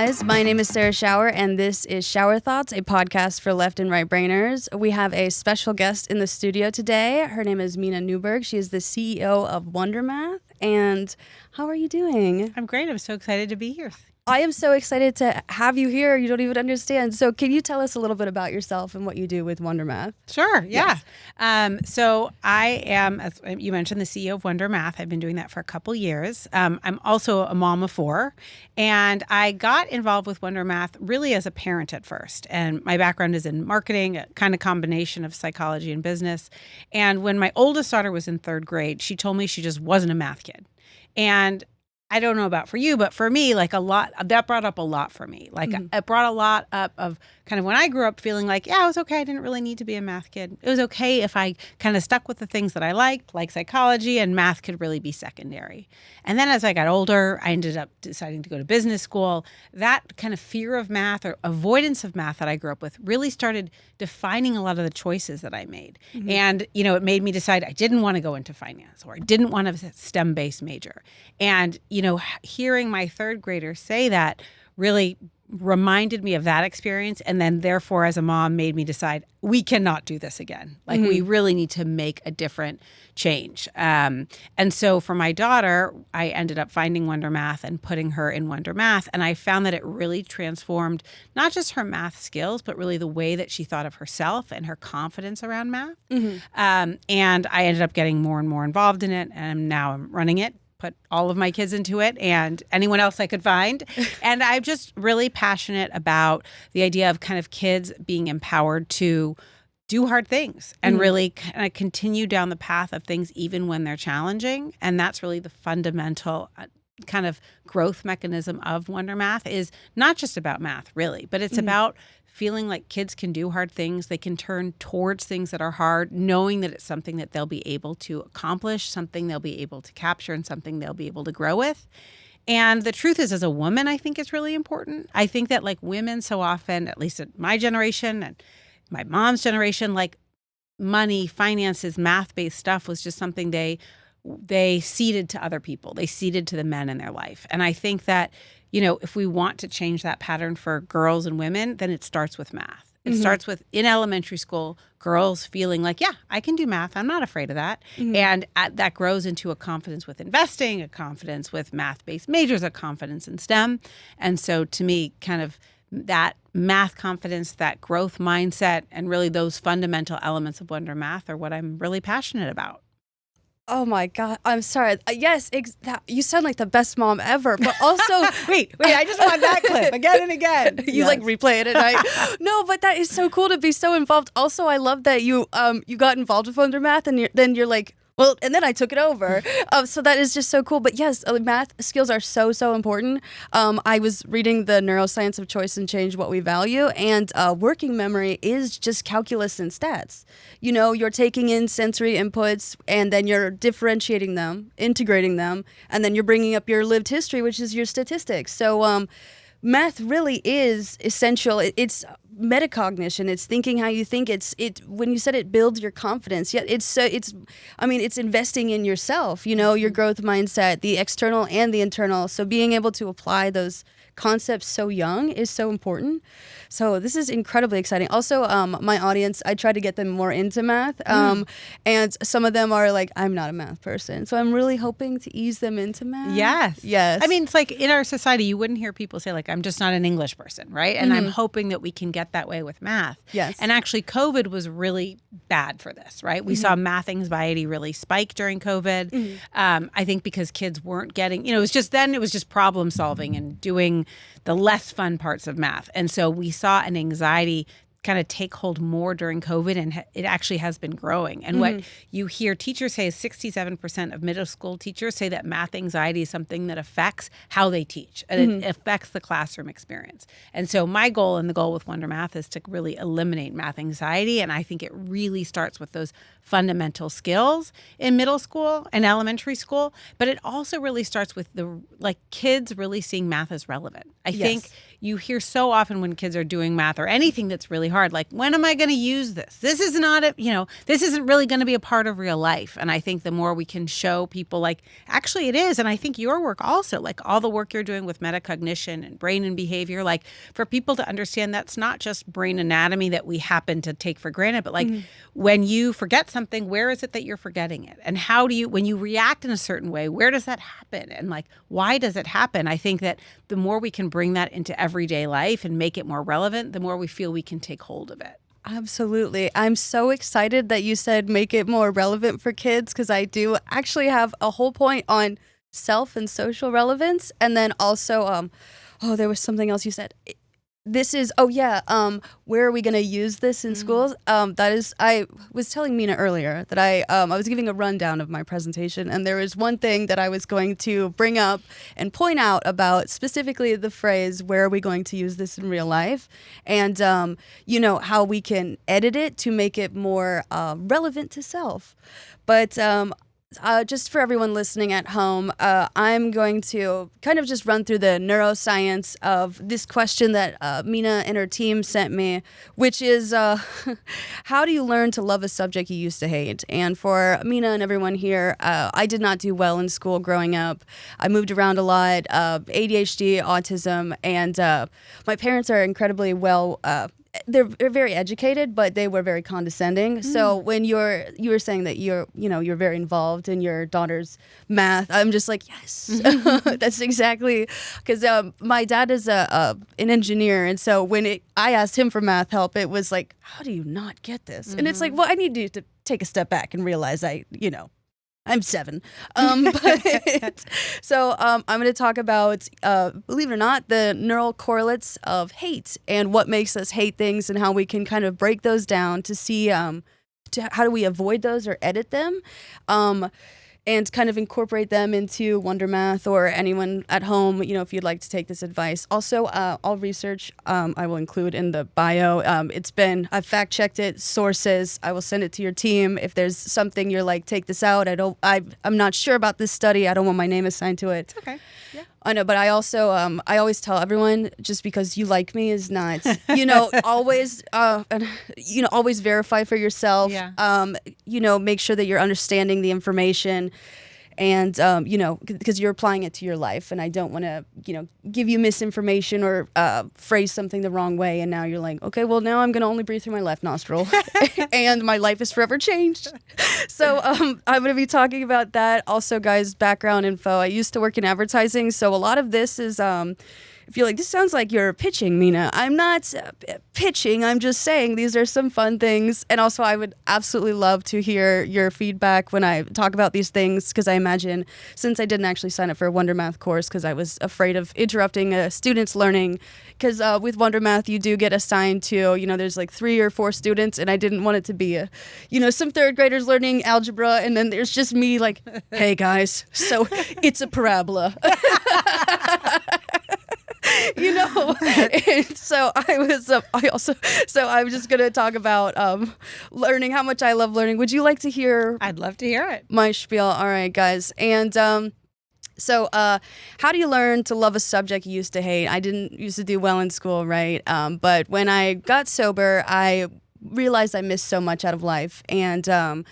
guys. My name is Sarah Schauer, and this is Schauer Thoughts, a podcast for left and right brainers. We have a special guest in the studio today. Her name is Mina Neuberg. She is the CEO of WonderMath. And how are you doing? I'm great. I'm so excited to be here. I am so excited to have you here. You don't even understand. So can you tell us a little bit about yourself and what you do with WonderMath? Sure, yeah. Yes. So I am, as you mentioned, the CEO of WonderMath. I've been doing that for a couple years. I'm also a mom of 4, and I got involved with WonderMath really as a parent at first. And my background is in marketing, a kind of combination of psychology and business. And when my oldest daughter was in 3rd grade, she told me she just wasn't a math kid. And I don't know about for you, but for me, like that brought up a lot for me. Like it brought a lot up of kind of when I grew up feeling like, yeah, it was okay. I didn't really need to be a math kid. It was okay if I kind of stuck with the things that I liked, like psychology, and math could really be secondary. And then as I got older, I ended up deciding to go to business school. That kind of fear of math or avoidance of math that I grew up with really started defining a lot of the choices that I made. Mm-hmm. And, it made me decide I didn't want to go into finance or I didn't want a STEM-based major. And, hearing my 3rd grader say that really reminded me of that experience, and then therefore as a mom made me decide we cannot do this again. Like we really need to make a different change. And so for my daughter, I ended up finding WonderMath and putting her in WonderMath, and I found that it really transformed not just her math skills, but really the way that she thought of herself and her confidence around math. And I ended up getting more and more involved in it, and now I'm running it. Put all of my kids into it and anyone else I could find. And I'm just really passionate about the idea of kind of kids being empowered to do hard things and really kind of continue down the path of things even when they're challenging. And that's really the fundamental kind of growth mechanism of WonderMath, is not just about math really, but it's about feeling like kids can do hard things. They can turn towards things that are hard, knowing that it's something that they'll be able to accomplish, something they'll be able to capture, and something they'll be able to grow with. And the truth is, as a woman, I think it's really important. I think that like women so often, at least at my generation and my mom's generation, like money, finances, math-based stuff was just something they ceded to other people. They ceded to the men in their life. And I think that if we want to change that pattern for girls and women, then it starts with math. It starts with, in elementary school, girls feeling like, yeah, I can do math. I'm not afraid of that. And that grows into a confidence with investing, a confidence with math-based majors, a confidence in STEM. And so to me, kind of that math confidence, that growth mindset, and really those fundamental elements of WonderMath are what I'm really passionate about. Oh my God, I'm sorry. Yes, you sound like the best mom ever, but also... wait, I just want that clip again and again. You like replay it at night. No, but that is so cool to be so involved. Also, I love that you got involved with WonderMath and then you're like, well, and then I took it over. So that is just so cool. But yes, math skills are so, so important. I was reading the Neuroscience of Choice and Change What We Value, and working memory is just calculus and stats. You're taking in sensory inputs, and then you're differentiating them, integrating them, and then you're bringing up your lived history, which is your statistics. So math really is essential. It's metacognition. It's thinking how you think. When you said it builds your confidence. Yeah, it's investing in yourself. Your growth mindset, the external and the internal. So being able to apply those concepts so young is so important. So this is incredibly exciting. Also, my audience, I try to get them more into math. And some of them are like, I'm not a math person. So I'm really hoping to ease them into math. Yes. I mean, it's like in our society, you wouldn't hear people say like, I'm just not an English person, right? And I'm hoping that we can get that way with math. Yes. And actually, COVID was really bad for this, right? We saw math anxiety really spike during COVID. I think because kids weren't getting, it was just problem solving and doing the less fun parts of math. And so we saw an anxiety kind of take hold more during COVID, and it actually has been growing. And what you hear teachers say is 67% of middle school teachers say that math anxiety is something that affects how they teach, and it affects the classroom experience. And so my goal and the goal with WonderMath is to really eliminate math anxiety, and I think it really starts with those fundamental skills in middle school and elementary school, but it also really starts with kids really seeing math as relevant. I think you hear so often when kids are doing math or anything that's really hard, like, when am I going to use this? This is not this isn't really going to be a part of real life. And I think the more we can show people, like, actually it is. And I think your work also, like all the work you're doing with metacognition and brain and behavior, like for people to understand that's not just brain anatomy that we happen to take for granted, but like when you forget something, where is it that you're forgetting it? And how do you, when you react in a certain way, where does that happen? And like, why does it happen? I think that the more we can bring that into everyday life and make it more relevant, the more we feel we can take hold of it. Absolutely. I'm so excited that you said make it more relevant for kids, because I do actually have a whole point on self and social relevance. And then also, there was something else you said. Where are we going to use this in schools? I was telling Mina earlier that I was giving a rundown of my presentation, and there was one thing that I was going to bring up and point out about specifically the phrase, where are we going to use this in real life? And, how we can edit it to make it more relevant to self. But just for everyone listening at home, I'm going to kind of just run through the neuroscience of this question that Mina and her team sent me, which is, how do you learn to love a subject you used to hate? And for Mina and everyone here, I did not do well in school growing up. I moved around a lot, ADHD, autism, and my parents are incredibly well they're very educated, but they were very condescending. So when you were saying that you're very involved in your daughter's math, I'm just like, yes, that's exactly, because my dad is an engineer, and so when I asked him for math help, it was like, how do you not get this? And it's like, well, I need you to take a step back and realize I'm 7. I'm going to talk about, believe it or not, the neural correlates of hate and what makes us hate things and how we can kind of break those down to see how do we avoid those or edit them. And kind of incorporate them into WonderMath, or anyone at home, if you'd like to take this advice. Also, all research I will include in the bio. I've fact-checked it, sources. I will send it to your team. If there's something you're like, take this out, I'm not sure about this study, I don't want my name assigned to it. It's okay. Yeah. I know, but I also, I always tell everyone, just because you like me is not, always, always verify for yourself. Yeah. Make sure that you're understanding the information, and, because you're applying it to your life, and I don't want to, give you misinformation or phrase something the wrong way, and now you're like, okay, well, now I'm going to only breathe through my left nostril, and my life is forever changed. So I'm going to be talking about that. Also, guys, background info. I used to work in advertising, so a lot of this is... if you're like, this sounds like you're pitching, Mina. I'm not pitching. I'm just saying these are some fun things. And also, I would absolutely love to hear your feedback when I talk about these things, because I imagine, since I didn't actually sign up for a WonderMath course because I was afraid of interrupting a student's learning, because with WonderMath, you do get assigned to, there's like 3 or 4 students, and I didn't want it to be, some third graders learning algebra, and then there's just me like, hey, guys, so it's a parabola. And so I was. I was just gonna talk about learning, how much I love learning. Would you like to hear? I'd love to hear it. My spiel. All right, guys. And so how do you learn to love a subject you used to hate? I didn't used to do well in school, right? But when I got sober, I realized I missed so much out of life, and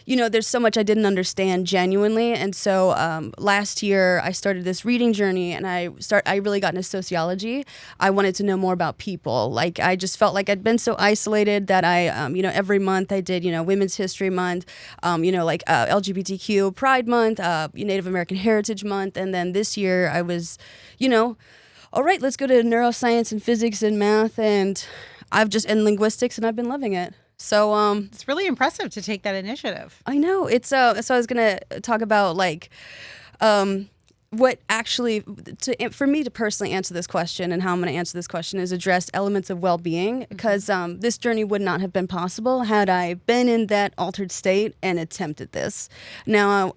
there's so much I didn't understand genuinely. And so last year I started this reading journey, and I really got into sociology. I wanted to know more about people. Like, I just felt like I'd been so isolated that I, every month I did, Women's History Month, LGBTQ Pride Month, Native American Heritage Month. And then this year I was, all right, let's go to neuroscience and physics and math, and in linguistics, and I've been loving it. So it's really impressive to take that initiative. I know. It's so I was going to talk about what actually for me to personally answer this question, and how I'm going to answer this question, is address elements of well-being, because this journey would not have been possible had I been in that altered state and attempted this. Now,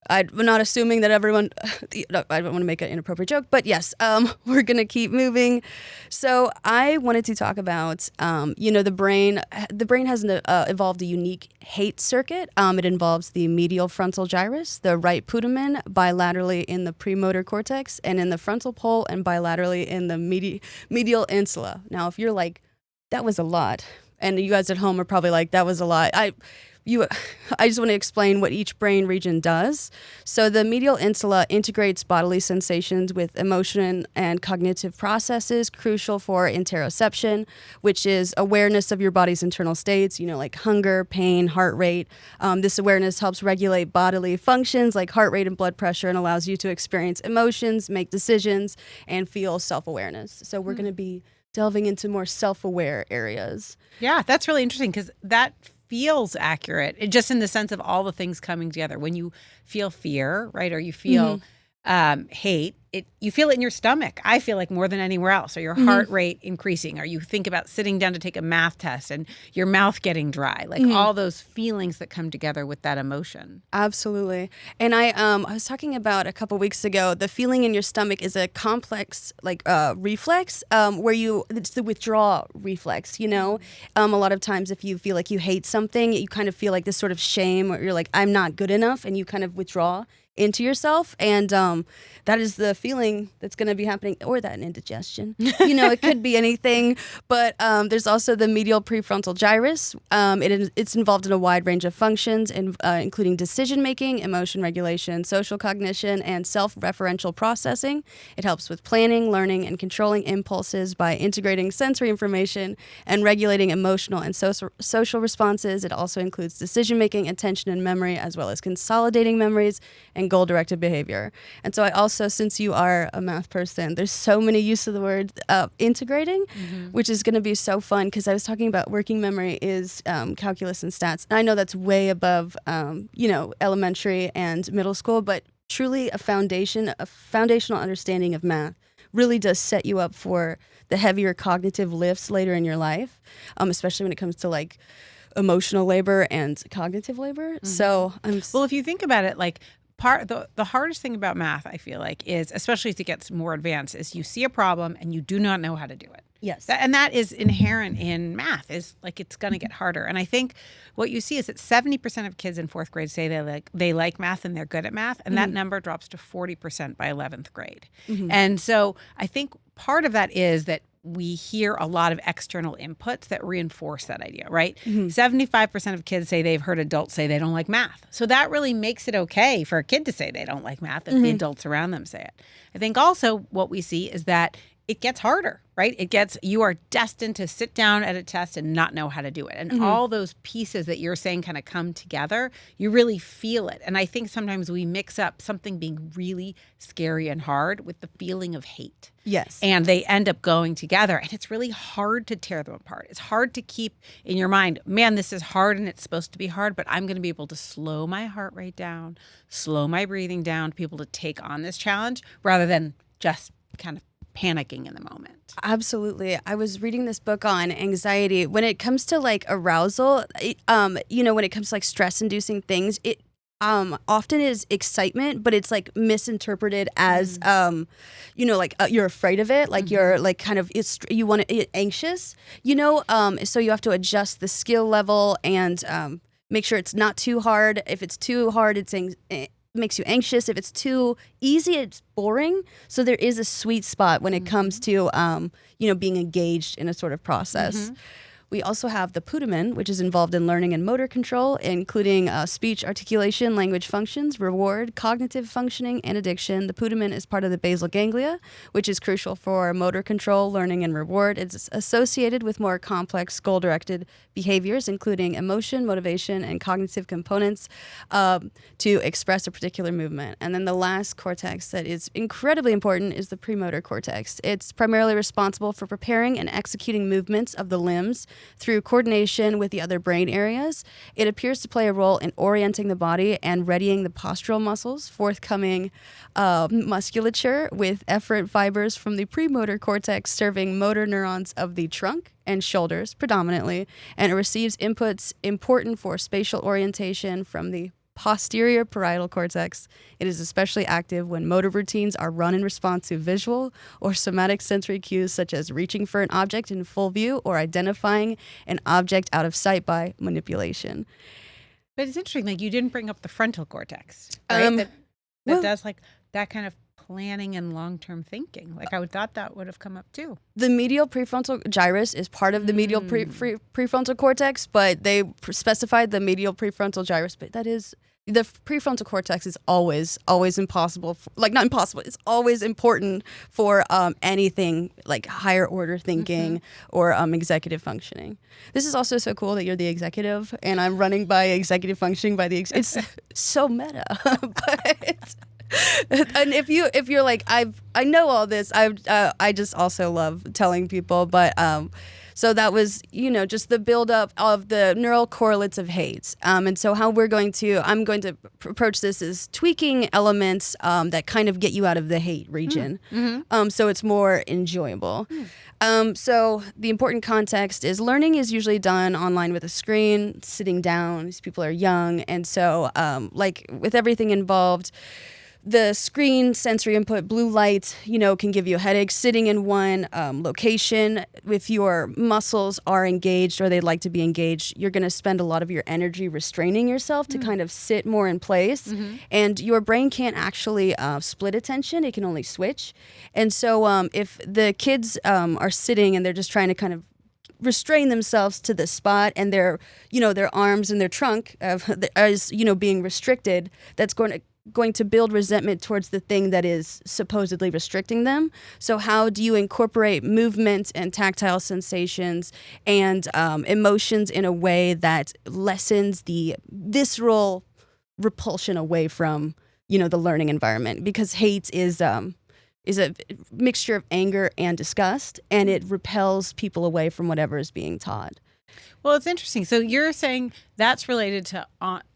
I'm not assuming that everyone, I don't want to make an inappropriate joke, but yes, we're going to keep moving. So I wanted to talk about, the brain. The brain has evolved a unique hate circuit. It involves the medial frontal gyrus, the right putamen, bilaterally in the premotor cortex, and in the frontal pole, and bilaterally in the medial insula. Now, if you're like, that was a lot, and you guys at home are probably like, that was a lot. I just want to explain what each brain region does. So the medial insula integrates bodily sensations with emotion and cognitive processes crucial for interoception, which is awareness of your body's internal states, like hunger, pain, heart rate. This awareness helps regulate bodily functions like heart rate and blood pressure and allows you to experience emotions, make decisions, and feel self-awareness. So we're going to be delving into more self-aware areas. Yeah, that's really interesting because that feels accurate, just in the sense of all the things coming together. When you feel fear, right, or you feel hate, you feel it in your stomach. I feel like more than anywhere else. Or your heart rate increasing, or you think about sitting down to take a math test and your mouth getting dry. Like all those feelings that come together with that emotion. Absolutely. And I was talking about a couple weeks ago, the feeling in your stomach is a complex reflex where it's the withdrawal reflex, A lot of times if you feel like you hate something, you kind of feel like this sort of shame, or you're like, I'm not good enough, and you kind of withdraw into yourself, and that is the feeling that's going to be happening, or that indigestion. It could be anything, but there's also the medial prefrontal gyrus. It's involved in a wide range of functions, including decision making, emotion regulation, social cognition, and self-referential processing. It helps with planning, learning, and controlling impulses by integrating sensory information and regulating emotional and social responses. It also includes decision making, attention, and memory, as well as consolidating memories and goal-directed behavior. And so I also, since you are a math person, there's so many use of the word integrating, which is going to be so fun, because I was talking about working memory is calculus and stats. And I know that's way above, elementary and middle school, but truly a foundational understanding of math really does set you up for the heavier cognitive lifts later in your life, especially when it comes to emotional labor and cognitive labor. So well, if you think about it, the hardest thing about math, I feel like, is, especially as it gets more advanced, is you see a problem and you do not know how to do it. Yes. And that is inherent in math, is it's going to get harder. And I think what you see is that 70% of kids in 4th grade say they like math and they're good at math. And that number drops to 40% by 11th grade. And so I think part of that is that we hear a lot of external inputs that reinforce that idea, right? 75% of kids say they've heard adults say they don't like math. So that really makes it okay for a kid to say they don't like math if the adults around them say it. I think also what we see is that it gets harder, right? You are destined to sit down at a test and not know how to do it. And all those pieces that you're saying kind of come together, you really feel it. And I think sometimes we mix up something being really scary and hard with the feeling of hate. Yes. And they end up going together. And it's really hard to tear them apart. It's hard to keep in your mind, man, this is hard and it's supposed to be hard, but I'm going to be able to slow my heart rate down, slow my breathing down to be able to take on this challenge rather than just kind of panicking in the moment. Absolutely. I was reading this book on anxiety. When it comes to arousal, when it comes to stress-inducing things, it often is excitement, but it's misinterpreted as you're afraid of it, you're kind of you want to anxious, so you have to adjust the skill level and make sure it's not too hard. If it's too hard, it makes you anxious. If it's too easy, it's boring. So there is a sweet spot when it comes to being engaged in a sort of process. We also have the putamen, which is involved in learning and motor control, including speech, articulation, language functions, reward, cognitive functioning, and addiction. The putamen is part of the basal ganglia, which is crucial for motor control, learning, and reward. It's associated with more complex goal-directed behaviors, including emotion, motivation, and cognitive components to express a particular movement. And then the last cortex that is incredibly important is the premotor cortex. It's primarily responsible for preparing and executing movements of the limbs through coordination with the other brain areas. It appears to play a role in orienting the body and readying the postural muscles, forthcoming musculature with efferent fibers from the premotor cortex serving motor neurons of the trunk and shoulders predominantly, and it receives inputs important for spatial orientation from the posterior parietal cortex. It is especially active when motor routines are run in response to visual or somatic sensory cues, such as reaching for an object in full view or identifying an object out of sight by manipulation. But it's interesting, like you didn't bring up the frontal cortex, right? That does like that kind of planning and long-term thinking. Like I would thought that would have come up too. The medial prefrontal gyrus is part of the medial prefrontal cortex, but they specified the medial prefrontal gyrus. But that is, the prefrontal cortex is always impossible. Not impossible. It's always important for anything like higher order thinking or executive functioning. This is also so cool that you're the executive and I'm running by executive functioning by the. It's so meta, but. And if you're like I know all this, I just also love telling people, but so that was just the buildup of the neural correlates of hate, and so how I'm going to approach this is tweaking elements that kind of get you out of the hate region, so it's more enjoyable. So the important context is learning is usually done online with a screen, sitting down. These people are young, and so like with everything involved. The screen sensory input, blue light, can give you a headache. Sitting in one location, if your muscles are engaged or they'd like to be engaged, you're going to spend a lot of your energy restraining yourself to kind of sit more in place. And your brain can't actually split attention. It can only switch. And so if the kids are sitting and they're just trying to kind of restrain themselves to the spot and their arms and their trunk is being restricted, that's going to build resentment towards the thing that is supposedly restricting them. So how do you incorporate movement and tactile sensations and emotions in a way that lessens the visceral repulsion away from, the learning environment? Because hate is a mixture of anger and disgust, and it repels people away from whatever is being taught. Well, it's interesting. So you're saying that's related to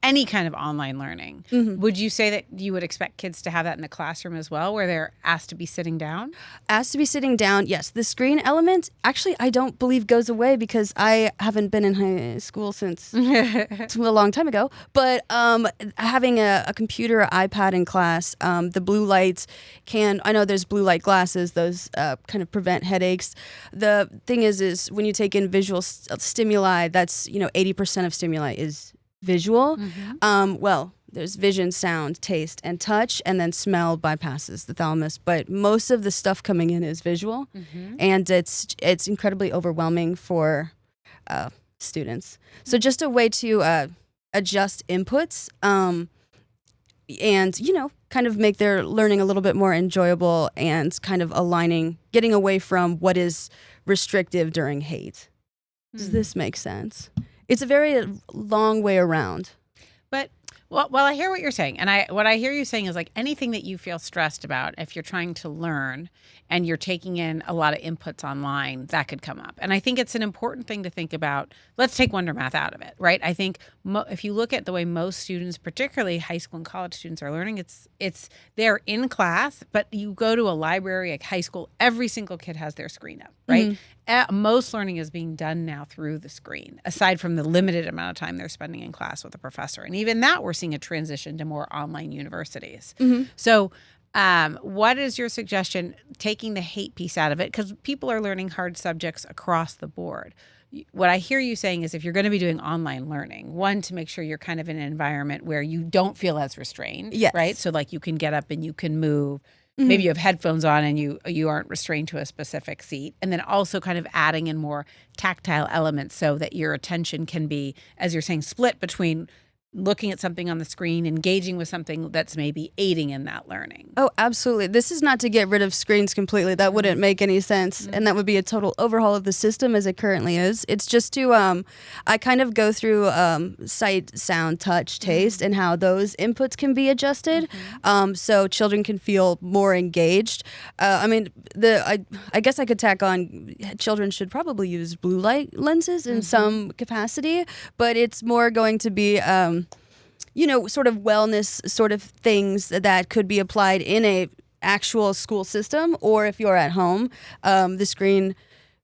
any kind of online learning. Would you say that you would expect kids to have that in the classroom as well, where they're asked to be sitting down? Asked to be sitting down, yes. The screen element, actually, I don't believe goes away because I haven't been in high school since a long time ago. But having a computer or iPad in class, the blue lights I know there's blue light glasses, those kind of prevent headaches. The thing is when you take in visual stimuli, that's 80% of stimuli is visual. Well, there's vision, sound, taste, and touch, and then smell bypasses the thalamus. But most of the stuff coming in is visual, and it's incredibly overwhelming for students. So just a way to adjust inputs, and kind of make their learning a little bit more enjoyable, and kind of getting away from what is restrictive during hate. Does this make sense? It's a very long way around. But well, I hear what you're saying. And what I hear you saying is like anything that you feel stressed about, if you're trying to learn and you're taking in a lot of inputs online, that could come up. And I think it's an important thing to think about. Let's take WonderMath out of it, right? I think if you look at the way most students, particularly high school and college students, are learning, it's they're in class, but you go to a library, like high school, every single kid has their screen up, right? Most learning is being done now through the screen, aside from the limited amount of time they're spending in class with a professor. And even that, we're seeing a transition to more online universities. So what is your suggestion, taking the hate piece out of it? Because people are learning hard subjects across the board. What I hear you saying is if you're going to be doing online learning, one, to make sure you're kind of in an environment where you don't feel as restrained, right? So like you can get up and you can move. Maybe you have headphones on and you aren't restrained to a specific seat. And then also kind of adding in more tactile elements so that your attention can be, as you're saying, split between looking at something on the screen, engaging with something that's maybe aiding in that learning. Oh, absolutely. This is not to get rid of screens completely. That wouldn't make any sense. And that would be a total overhaul of the system as it currently is. It's just to, I kind of go through sight, sound, touch, taste, and how those inputs can be adjusted so children can feel more engaged. I mean, I guess I could tack on children should probably use blue light lenses in some capacity, but it's more going to be sort of wellness sort of things that could be applied in a actual school system, or if you're at home, the screen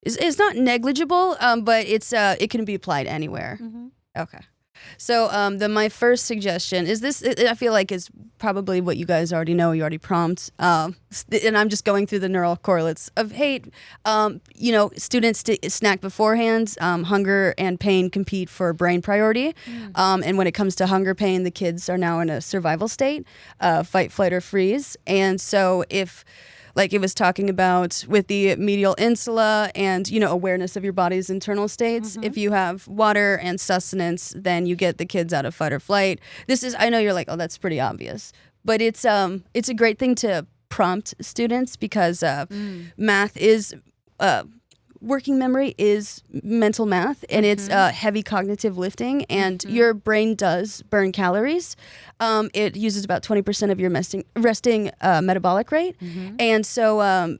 is not negligible, but it can be applied anywhere. Okay. So my first suggestion is this. I feel like is probably what you guys already know. You already prompt, and I'm just going through the neural correlates of hate. Students snack beforehand. Hunger and pain compete for brain priority, and when it comes to hunger pain, the kids are now in a survival state, fight, flight, or freeze. And so if like it was talking about with the medial insula and, awareness of your body's internal states. If you have water and sustenance, then you get the kids out of fight or flight. I know you're like, oh, that's pretty obvious. But it's a great thing to prompt students because math is... working memory is mental math, and it's heavy cognitive lifting, and your brain does burn calories. It uses about 20% of your resting metabolic rate. And so,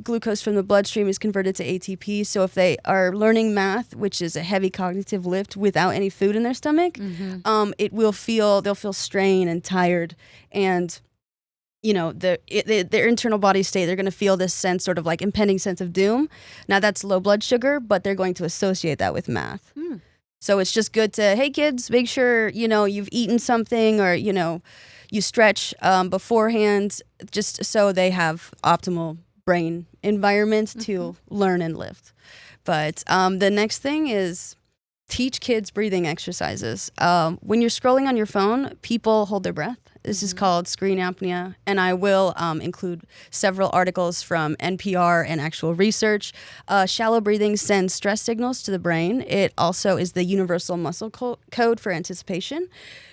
glucose from the bloodstream is converted to ATP. So if they are learning math, which is a heavy cognitive lift without any food in their stomach, they'll feel strain and tired, and their internal body state, they're going to feel this sense, sort of like impending sense of doom. Now that's low blood sugar, but they're going to associate that with math. So it's just good to, hey kids, make sure, you've eaten something or, you stretch beforehand, just so they have optimal brain environment to learn and lift. But the next thing is teach kids breathing exercises. When you're scrolling on your phone, people hold their breath. This is called screen apnea, and I will include several articles from NPR and actual research. Shallow breathing sends stress signals to the brain. It also is the universal muscle code for anticipation.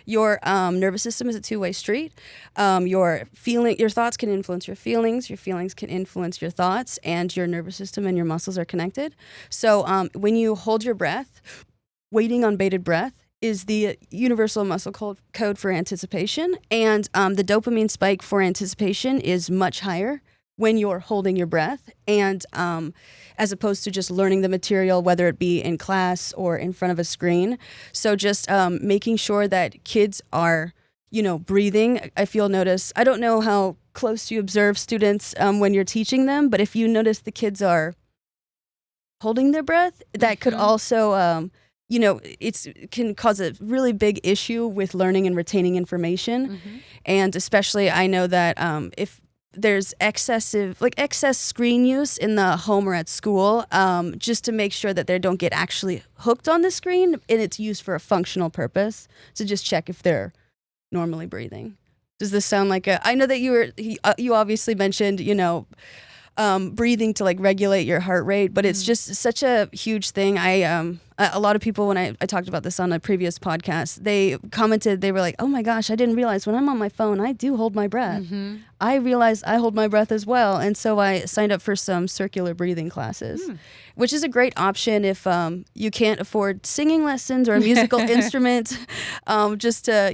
Your nervous system is a two-way street. Your thoughts can influence your feelings can influence your thoughts, and your nervous system and your muscles are connected. So when you hold your breath, waiting on bated breath is the universal muscle code for anticipation, and the dopamine spike for anticipation is much higher when you're holding your breath, and as opposed to just learning the material, whether it be in class or in front of a screen. So just making sure that kids are, breathing. I don't know how close you observe students when you're teaching them, but if you notice the kids are holding their breath, that could also... it can cause a really big issue with learning and retaining information. And especially I know that if there's excess screen use in the home or at school, just to make sure that they don't get actually hooked on the screen and it's used for a functional purpose. So just check if they're normally breathing. Does this sound like I know that you obviously mentioned, breathing to like regulate your heart rate, but it's just such a huge thing. A lot of people, when I talked about this on a previous podcast, they commented, they were like, oh my gosh, I didn't realize when I'm on my phone, I do hold my breath. I realize I hold my breath as well. And so I signed up for some circular breathing classes, which is a great option if you can't afford singing lessons or a musical instrument. Just to,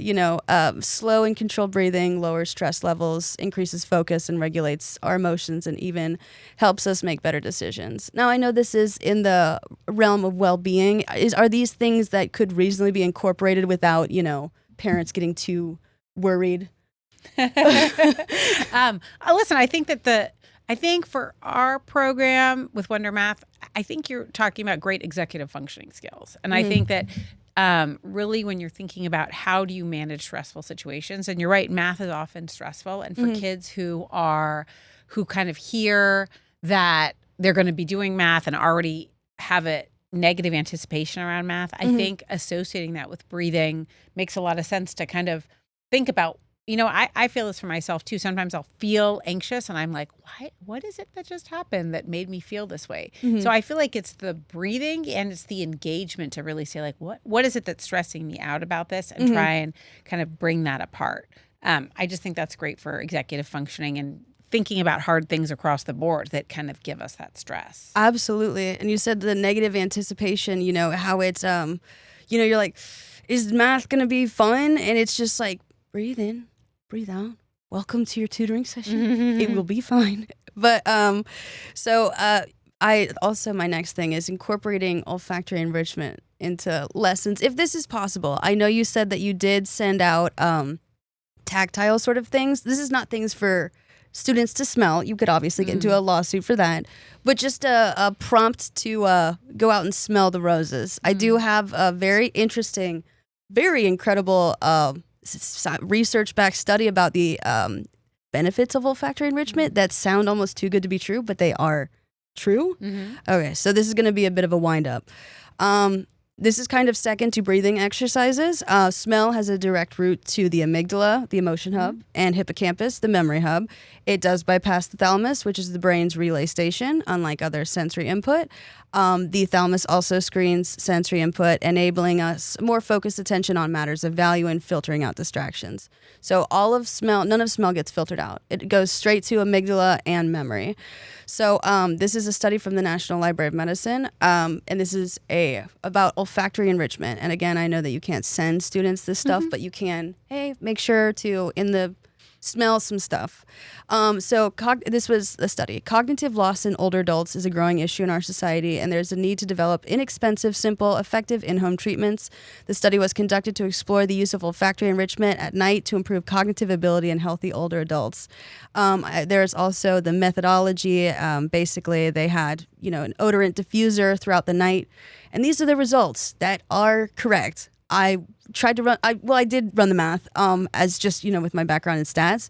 slow and controlled breathing lowers stress levels, increases focus, and regulates our emotions, and even helps us make better decisions. Now, I know this is in the realm of well-being. Are these things that could reasonably be incorporated without, parents getting too worried? Listen, I think for our program with WonderMath, I think you're talking about great executive functioning skills. And I think that really when you're thinking about how do you manage stressful situations, and you're right, math is often stressful. And for kids who kind of hear that they're going to be doing math and already have a negative anticipation around math, I think associating that with breathing makes a lot of sense to kind of think about. I feel this for myself too. Sometimes I'll feel anxious and I'm like, what is it that just happened that made me feel this way? So I feel like it's the breathing and it's the engagement to really say like, what is it that's stressing me out about this, and try and kind of bring that apart. I just think that's great for executive functioning and thinking about hard things across the board that kind of give us that stress. Absolutely. And you said the negative anticipation, how it's, you're like, is math going to be fun? And it's just like, breathe in, breathe out. Welcome to your tutoring session. It will be fine. But my next thing is incorporating olfactory enrichment into lessons, if this is possible. I know you said that you did send out tactile sort of things. This is not things for students to smell. You could obviously get into a lawsuit for that, but just a prompt to go out and smell the roses. I do have a very interesting very incredible research-backed study about the benefits of olfactory enrichment that sound almost too good to be true, but they are true. Okay, so this is going to be a bit of a wind-up. This is kind of second to breathing exercises. Smell has a direct route to the amygdala, the emotion hub, and hippocampus, the memory hub. It does bypass the thalamus, which is the brain's relay station, unlike other sensory input. The thalamus also screens sensory input, enabling us more focused attention on matters of value and filtering out distractions. So all of smell, none of smell gets filtered out. It goes straight to amygdala and memory. So this is a study from the National Library of Medicine, and this is about olfactory enrichment. And again, I know that you can't send students this stuff, but you can, hey, make sure to, in the smell some stuff. This was a study. Cognitive loss in older adults is a growing issue in our society, and there's a need to develop inexpensive, simple, effective in-home treatments. The study was conducted to explore the use of olfactory enrichment at night to improve cognitive ability in healthy older adults. There's also the methodology. Basically, they had an odorant diffuser throughout the night, and these are the results that are correct. I did run the math, as just, with my background in stats.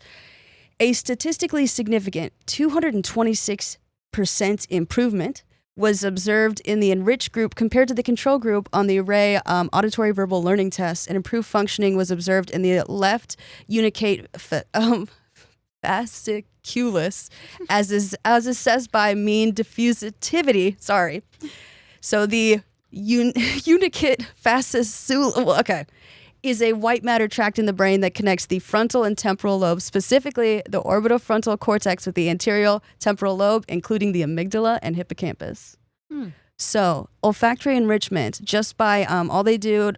A statistically significant 226% improvement was observed in the enriched group compared to the control group on the array auditory verbal learning test, and improved functioning was observed in the left unicate fasciculus, as assessed by mean diffusivity. Sorry. So the unicate fasciculus, is a white matter tract in the brain that connects the frontal and temporal lobes, specifically the orbitofrontal cortex with the anterior temporal lobe, including the amygdala and hippocampus. So olfactory enrichment, just by all they did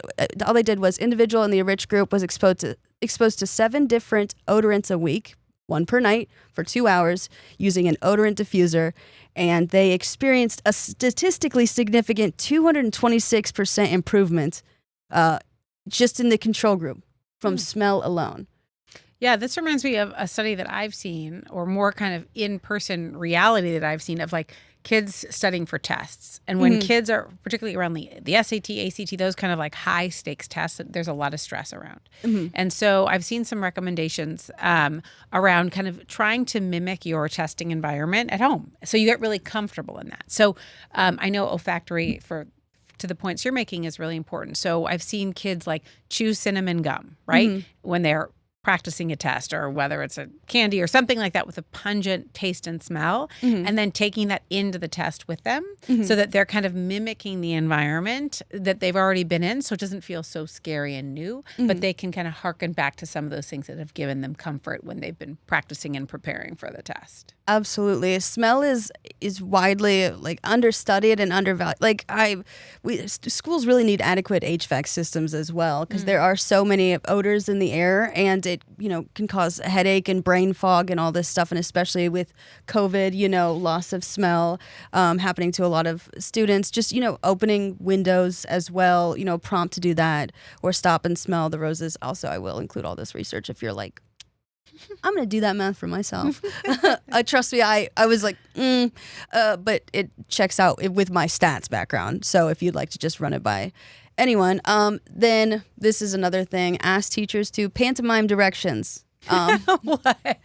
was individual in the enriched group was exposed to 7 different odorants a week, 1 per night for 2 hours, using an odorant diffuser, and they experienced a statistically significant 226% improvement just in the control group from smell alone. Yeah, this reminds me of a study that I've seen, or more kind of in-person reality that I've seen, of like kids studying for tests. And when kids are, particularly around the SAT, ACT, those kind of like high stakes tests, there's a lot of stress around. And so I've seen some recommendations around kind of trying to mimic your testing environment at home, so you get really comfortable in that. So I know olfactory, to the points you're making, is really important. So I've seen kids like chew cinnamon gum, right? When they're practicing a test, or whether it's a candy or something like that with a pungent taste and smell, and then taking that into the test with them so that they're kind of mimicking the environment that they've already been in, so it doesn't feel so scary and new, but they can kind of harken back to some of those things that have given them comfort when they've been practicing and preparing for the test. Absolutely. Smell is widely understudied and undervalued. Schools really need adequate HVAC systems as well, because there are so many odors in the air, and it can cause a headache and brain fog and all this stuff. And especially with COVID, loss of smell happening to a lot of students. Just opening windows as well, prompt to do that, or stop and smell the roses. Also, I will include all this research if you're like, I'm going to do that math for myself. Trust me, I was like, but it checks out with my stats background. So if you'd like to just run it by anyone, then this is another thing. Ask teachers to pantomime directions. What?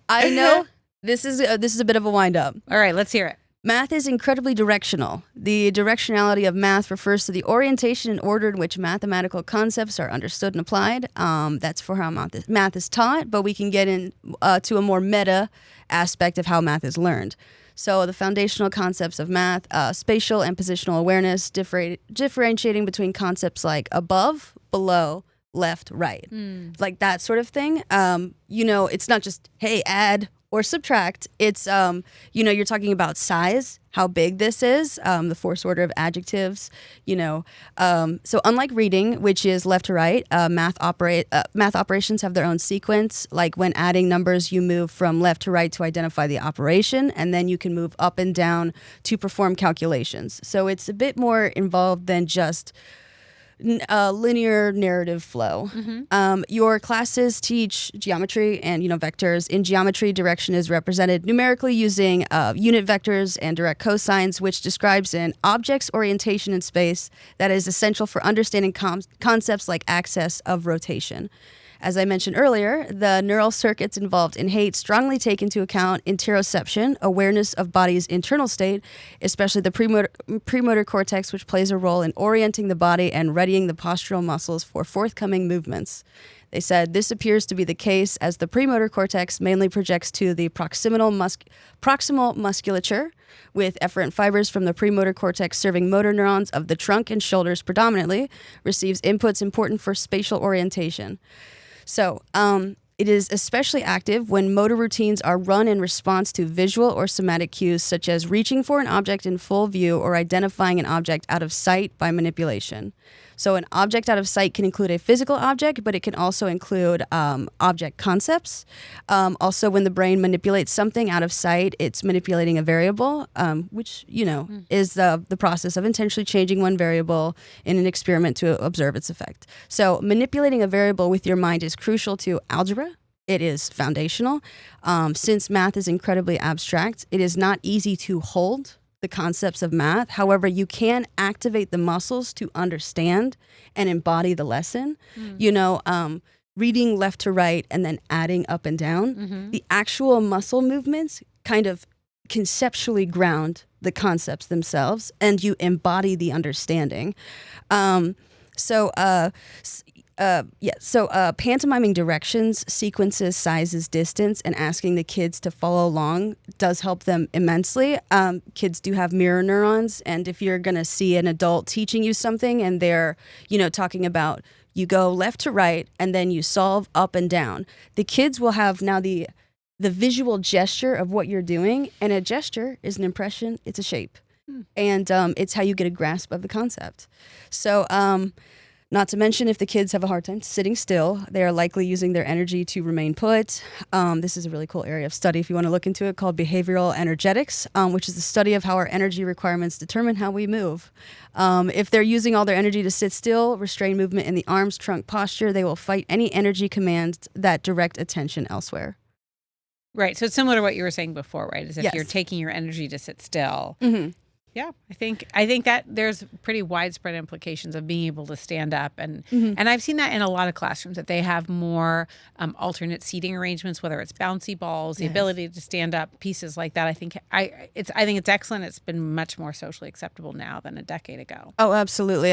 I know this is a bit of a wind up. All right, let's hear it. Math is incredibly directional. The directionality of math refers to the orientation and order in which mathematical concepts are understood and applied. That's for how math is taught, but we can get in to a more meta aspect of how math is learned. So the foundational concepts of math, spatial and positional awareness, differentiating between concepts like above, below, left, right, like that sort of thing. It's not just, hey, add or subtract. It's, you're talking about size, how big this is, the force order of adjectives, So unlike reading, which is left to right, math operations have their own sequence. Like when adding numbers, you move from left to right to identify the operation, and then you can move up and down to perform calculations. So it's a bit more involved than just linear narrative flow. Your classes teach geometry and, vectors. In geometry, direction is represented numerically using unit vectors and direct cosines, which describes an object's orientation in space that is essential for understanding concepts like axis of rotation. As I mentioned earlier, the neural circuits involved in hate strongly take into account interoception, awareness of body's internal state, especially the premotor cortex, which plays a role in orienting the body and readying the postural muscles for forthcoming movements. They said this appears to be the case as the premotor cortex mainly projects to the proximal musculature, with efferent fibers from the premotor cortex serving motor neurons of the trunk and shoulders predominantly, receives inputs important for spatial orientation. So, it is especially active when motor routines are run in response to visual or somatic cues, such as reaching for an object in full view or identifying an object out of sight by manipulation. So an object out of sight can include a physical object, but it can also include object concepts. Also, when the brain manipulates something out of sight, it's manipulating a variable, which, is the process of intentionally changing one variable in an experiment to observe its effect. So manipulating a variable with your mind is crucial to algebra. It is foundational. Since math is incredibly abstract, it is not easy to hold the concepts of math. However, you can activate the muscles to understand and embody the lesson. Reading left to right and then adding up and down. The actual muscle movements kind of conceptually ground the concepts themselves, and you embody the understanding. Pantomiming directions, sequences, sizes, distance, and asking the kids to follow along does help them immensely. Kids do have mirror neurons, and if you're going to see an adult teaching you something and they're, talking about you go left to right and then you solve up and down, the kids will have now the visual gesture of what you're doing, and a gesture is an impression, it's a shape, and it's how you get a grasp of the concept. So, not to mention, if the kids have a hard time sitting still, they are likely using their energy to remain put. This is a really cool area of study if you want to look into it, called behavioral energetics, which is the study of how our energy requirements determine how we move. If they're using all their energy to sit still, restrain movement in the arms, trunk, posture, they will fight any energy commands that direct attention elsewhere. Right. So it's similar to what you were saying before, right? As if Yes. you're taking your energy to sit still. Mm-hmm. Yeah, I think that there's pretty widespread implications of being able to stand up, and I've seen that in a lot of classrooms, that they have more alternate seating arrangements, whether it's bouncy balls, the ability to stand up, pieces like that. I think it's excellent. It's been much more socially acceptable now than a decade ago. Oh, absolutely.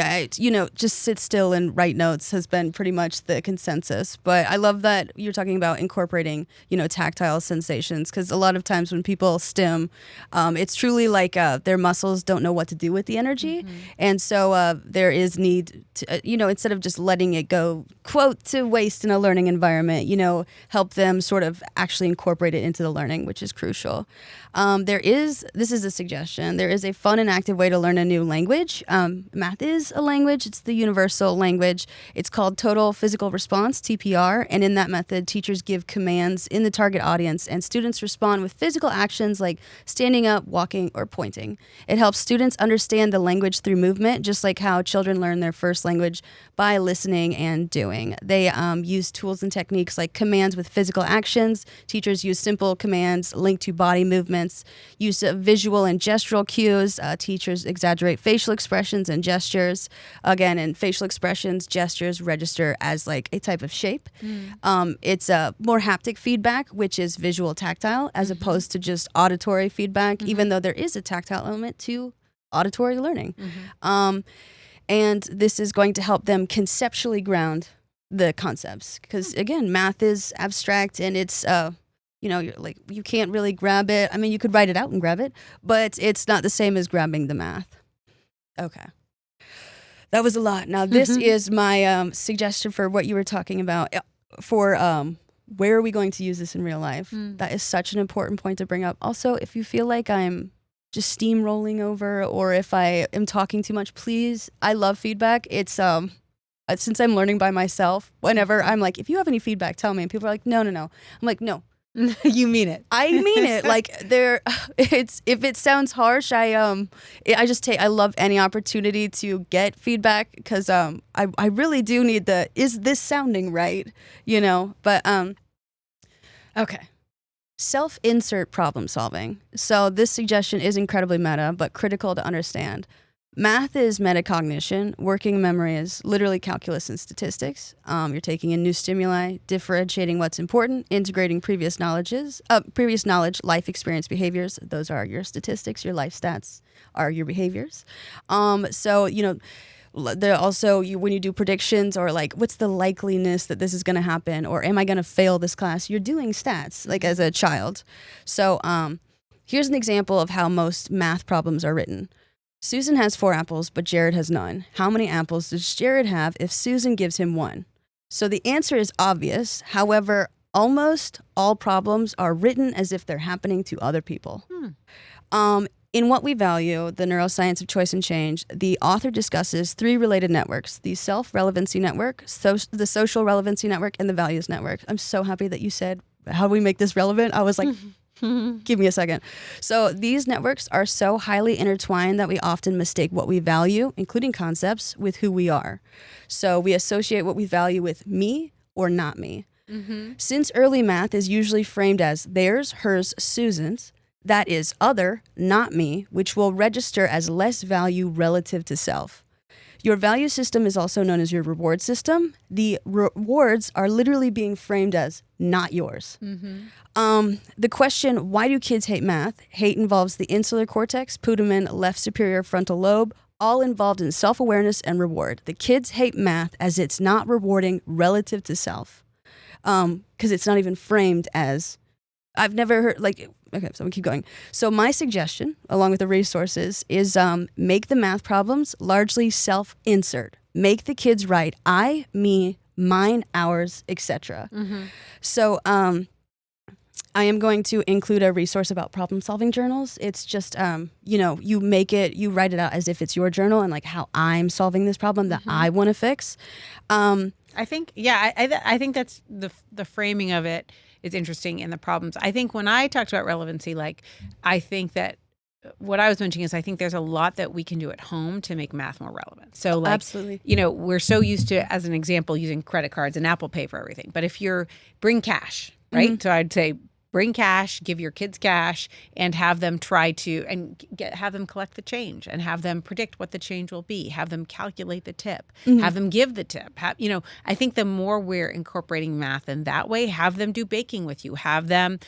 Just sit still and write notes has been pretty much the consensus. But I love that you're talking about incorporating, tactile sensations, because a lot of times when people stim, it's truly like their muscles don't know what to do with the energy. And so there is need to, instead of just letting it go, quote, to waste in a learning environment, help them sort of actually incorporate it into the learning, which is crucial. This is a suggestion, there is a fun and active way to learn a new language. Math is a language. It's the universal language. It's called Total Physical Response, TPR. And in that method, teachers give commands in the target audience, and students respond with physical actions like standing up, walking, or pointing. It helps students understand the language through movement, just like how children learn their first language by listening and doing. They use tools and techniques like commands with physical actions. Teachers use simple commands linked to body movements, use of visual and gestural cues. Teachers exaggerate facial expressions and gestures. Again, and facial expressions, gestures register as like a type of shape. It's a more haptic feedback, which is visual tactile, as opposed to just auditory feedback, even though there is a tactile element to auditory learning. And this is going to help them conceptually ground the concepts, because again, math is abstract, and it's you can't really grab it. I mean, you could write it out and grab it, but it's not the same as grabbing the math. Okay, that was a lot. Now this is my suggestion for what you were talking about for where are we going to use this in real life. That is such an important point to bring up. Also, if you feel like I'm just steamrolling over, or if I am talking too much, please, I love feedback. It's since I'm learning by myself, whenever I'm like, if you have any feedback, tell me. And people are like, no. I'm like, no, You mean it. I mean it. Like it's if it sounds harsh, I love any opportunity to get feedback because I really do need is this sounding right? But okay. Self-insert problem solving. So this suggestion is incredibly meta, but critical to understand. Math is metacognition. Working memory is literally calculus and statistics. You're taking in new stimuli, differentiating what's important, integrating previous knowledge, life experience, behaviors. Those are your statistics. Your life stats are your behaviors. There also when you do predictions or like what's the likeliness that this is going to happen or am I going to fail this class, you're doing stats like as a child. So here's an example of how most math problems are written. Susan has 4 apples, but Jared has none. How many apples does Jared have if Susan gives him 1? So the answer is obvious. However, almost all problems are written as if they're happening to other people. In What We Value, the Neuroscience of Choice and Change, the author discusses 3 related networks, the self-relevancy network, the social relevancy network, and the values network. I'm so happy that you said, how do we make this relevant? I was like, give me a second. So these networks are so highly intertwined that we often mistake what we value, including concepts, with who we are. So we associate what we value with me or not me. Since early math is usually framed as theirs, hers, Susan's, that is other, not me, which will register as less value relative to self. Your value system is also known as your reward system. The rewards are literally being framed as not yours. The question, why do kids hate math? Hate involves the insular cortex, putamen, left superior frontal lobe, all involved in self-awareness and reward. The kids hate math as it's not rewarding relative to self. Because it's not even framed as, I've never heard, okay, so we keep going. So my suggestion, along with the resources, is make the math problems largely self-insert. Make the kids write I, me, mine, ours, etc. So I am going to include a resource about problem-solving journals. It's just, you write it out as if it's your journal and like how I'm solving this problem that I want to fix. I think, I think that's the framing of it is interesting in the problems. I think when I talked about relevancy, I think that what I was mentioning is I think there's a lot that we can do at home to make math more relevant. So absolutely, we're so used to, as an example, using credit cards and Apple Pay for everything. But if you're bring cash, right? So I'd say bring cash, give your kids cash, and have them try to have them collect the change and have them predict what the change will be. Have them calculate the tip. Have them give the tip. I think the more we're incorporating math in that way, have them do baking with you. Have them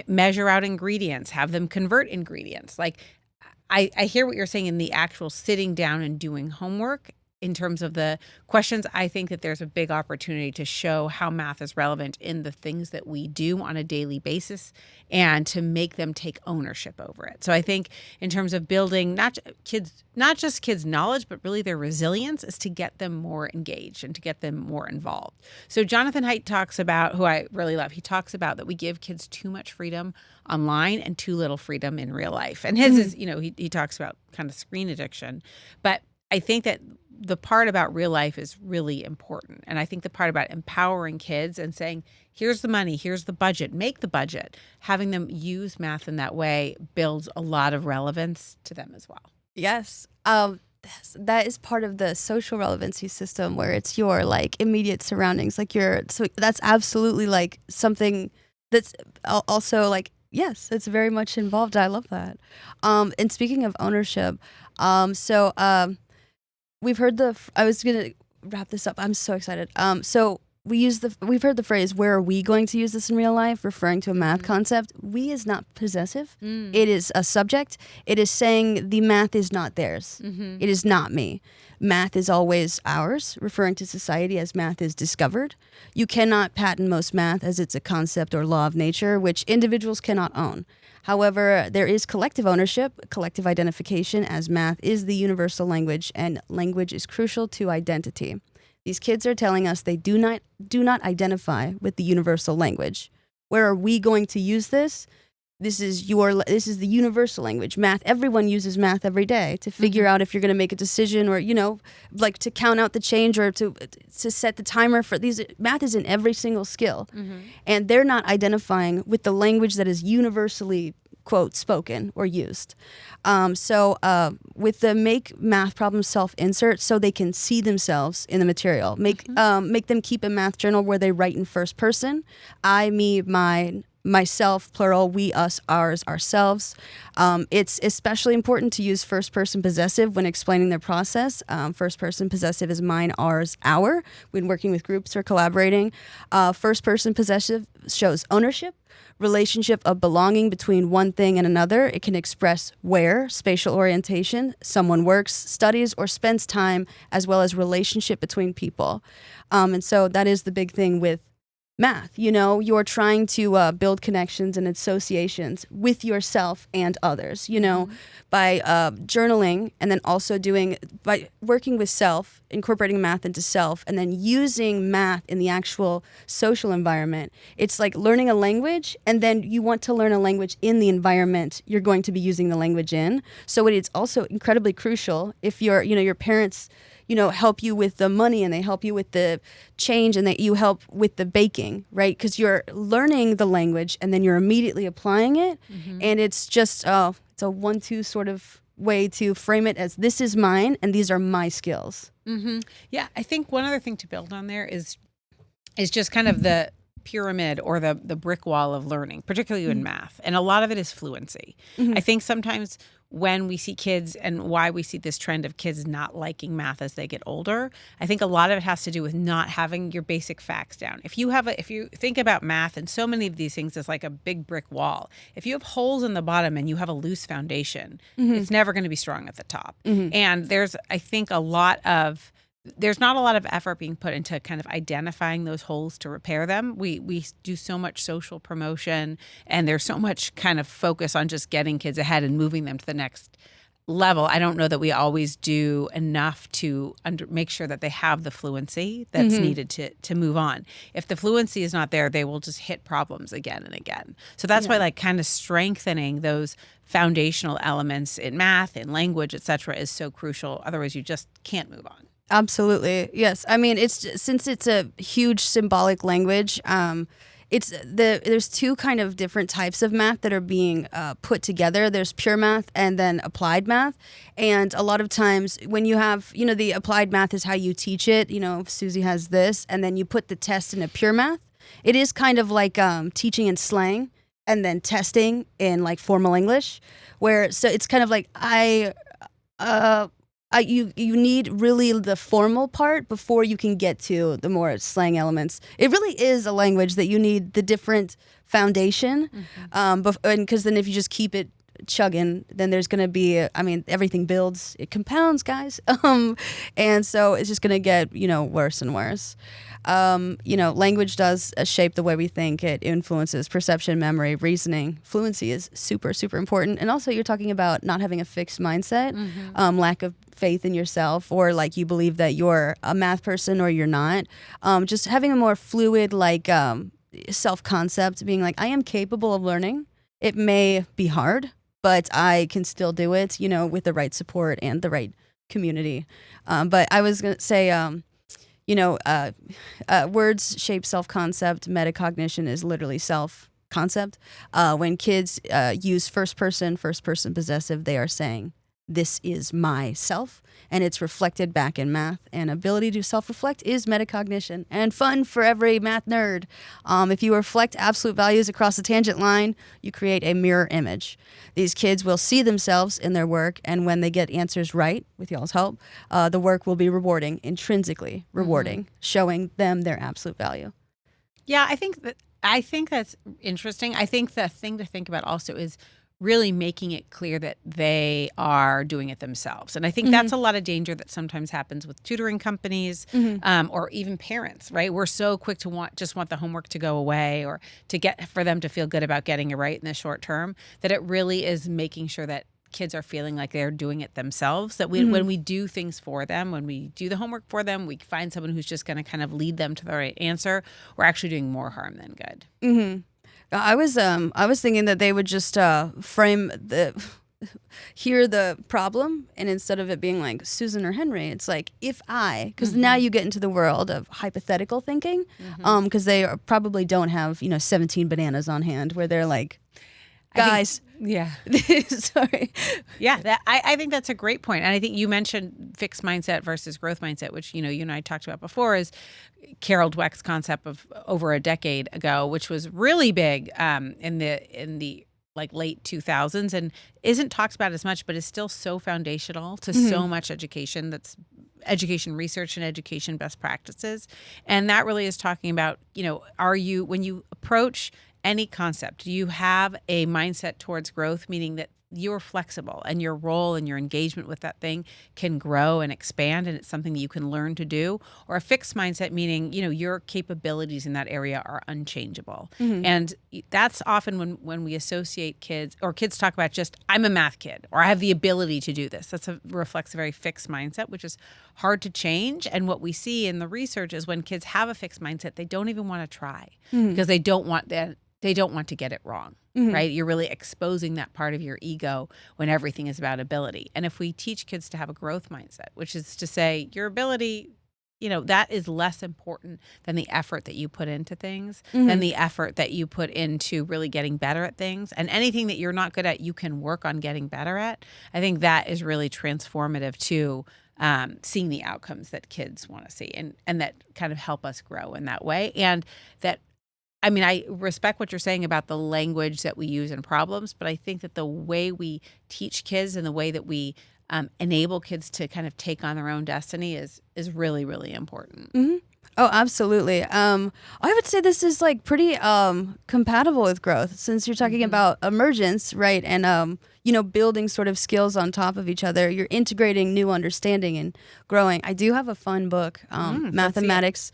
measure out ingredients. Have them convert ingredients. I hear what you're saying in the actual sitting down and doing homework. In terms of the questions, I think that there's a big opportunity to show how math is relevant in the things that we do on a daily basis and to make them take ownership over it. So I think in terms of building not just kids' knowledge, but really their resilience is to get them more engaged and to get them more involved. So Jonathan Haidt talks about, who I really love, he talks about that we give kids too much freedom online and too little freedom in real life. And his is, he talks about kind of screen addiction. But I think that the part about real life is really important. And I think the part about empowering kids and saying, here's the money, here's the budget, make the budget, having them use math in that way builds a lot of relevance to them as well. Yes. That is part of the social relevancy system where it's your immediate surroundings. So that's absolutely something that's also yes, it's very much involved. I love that. And speaking of ownership, we've heard I was going to wrap this up. I'm so excited. So we've heard the phrase, where are we going to use this in real life? Referring to a math concept. We is not possessive. It is a subject. It is saying the math is not theirs. It is not me. Math is always ours, referring to society as math is discovered. You cannot patent most math as it's a concept or law of nature, which individuals cannot own. However, there is collective ownership, collective identification, as math is the universal language, and language is crucial to identity. These kids are telling us they do not identify with the universal language. Where are we going to use this? this is the universal language. Math, everyone uses math every day to figure out if you're going to make a decision, or like to count out the change, or to set the timer for these. Math is in every single skill, and they're not identifying with the language that is universally, quote, spoken or used. So with the make math problems self-insert, so they can see themselves in the material. Make them keep a math journal where they write in first person: I, me, mine, myself, plural, we, us, ours, ourselves. It's especially important to use first person possessive when explaining their process. First person possessive is mine, ours, our, when working with groups or collaborating. First person possessive shows ownership, relationship of belonging between one thing and another. It can express where, spatial orientation, someone works, studies, or spends time, as well as relationship between people. And so that is the big thing with math. You're trying to build connections and associations with yourself and others, by journaling, and then also by working with self, incorporating math into self, and then using math in the actual social environment. It's like learning a language, and then you want to learn a language in the environment you're going to be using the language in. So it's also incredibly crucial if your parents help you with the money, and they help you with the change, and that you help with the baking, right? Because you're learning the language and then you're immediately applying it. And it's just, it's a 1-2 sort of way to frame it as, this is mine and these are my skills. Yeah, I think one other thing to build on there is just kind of the pyramid, or the brick wall of learning, particularly in math. And a lot of it is fluency. I think sometimes when we see kids, and why we see this trend of kids not liking math as they get older, I think a lot of it has to do with not having your basic facts down. If you think about math, and so many of these things is like a big brick wall. If you have holes in the bottom and you have a loose foundation, it's never going to be strong at the top. And there's not a lot of effort being put into kind of identifying those holes to repair them. We do so much social promotion, and there's so much kind of focus on just getting kids ahead and moving them to the next level. I don't know that we always do enough to make sure that they have the fluency that's needed to move on. If the fluency is not there, they will just hit problems again and again. So that's why kind of strengthening those foundational elements in math, in language, et cetera, is so crucial. Otherwise, you just can't move on. Absolutely. Yes. I mean, since it's a huge symbolic language, there's two kind of different types of math that are being put together. There's pure math and then applied math. And a lot of times when you have, the applied math is how you teach it. Susie has this, and then you put the test in a pure math. It is kind of like teaching in slang and then testing in like formal English, so it's kind of like you need really the formal part before you can get to the more slang elements. It really is a language that you need the different foundation, because then if you just keep it chugging, then there's going to be, everything builds, it compounds, guys. And so it's just going to get, worse and worse. Language does shape the way we think. It influences perception, memory, reasoning. Fluency is super, super important. And also you're talking about not having a fixed mindset, lack of faith in yourself, or like you believe that you're a math person or you're not. Just having a more fluid, self-concept, being like, I am capable of learning. It may be hard, but I can still do it, with the right support and the right community. But I was going to say, words shape self-concept. Metacognition is literally self-concept. When kids use first-person possessive, they are saying, this is myself, and it's reflected back in math. And ability to self-reflect is metacognition, and fun for every math nerd. If you reflect absolute values across the tangent line, you create a mirror image. These kids will see themselves in their work, and when they get answers right, with y'all's help, the work will be rewarding, intrinsically rewarding, showing them their absolute value. Yeah, I think that's interesting. I think the thing to think about also is really making it clear that they are doing it themselves. And I think that's a lot of danger that sometimes happens with tutoring companies, or even parents, right? We're so quick to want the homework to go away, or for them to feel good about getting it right in the short term, that it really is making sure that kids are feeling like they're doing it themselves, that when we do things for them, when we do the homework for them, we find someone who's just going to kind of lead them to the right answer, we're actually doing more harm than good. I was thinking that they would just frame hear the problem, and instead of it being like Susan or Henry, it's like if I, because now you get into the world of hypothetical thinking, because they probably don't have 17 bananas on hand where they're like, guys. Sorry. Yeah, I think that's a great point. And I think you mentioned fixed mindset versus growth mindset, which, you and I talked about before, is Carol Dweck's concept of over a decade ago, which was really big in the like late 2000s and isn't talked about as much, but is still so foundational to so much education. That's education research and education best practices. And that really is talking about, when you approach any concept, you have a mindset towards growth, meaning that you're flexible and your role and your engagement with that thing can grow and expand, and it's something that you can learn to do. Or a fixed mindset, meaning, your capabilities in that area are unchangeable. And that's often when we associate kids, or kids talk about just, I'm a math kid, or I have the ability to do this. Reflects a very fixed mindset, which is hard to change. And what we see in the research is when kids have a fixed mindset, they don't even want to try because they don't want to get it wrong. Right? You're really exposing that part of your ego when everything is about ability. And if we teach kids to have a growth mindset, which is to say your ability, that is less important than the effort that you put into things, than the effort that you put into really getting better at things. And anything that you're not good at, you can work on getting better at. I think that is really transformative to seeing the outcomes that kids want to see and that kind of help us grow in that way. And that, I respect what you're saying about the language that we use in problems, but I think that the way we teach kids and the way that we enable kids to kind of take on their own destiny is really, really important. Oh, absolutely. I would say this is like pretty compatible with growth, since you're talking about emergence, right? And building sort of skills on top of each other. You're integrating new understanding and growing. I do have a fun book, Mathematics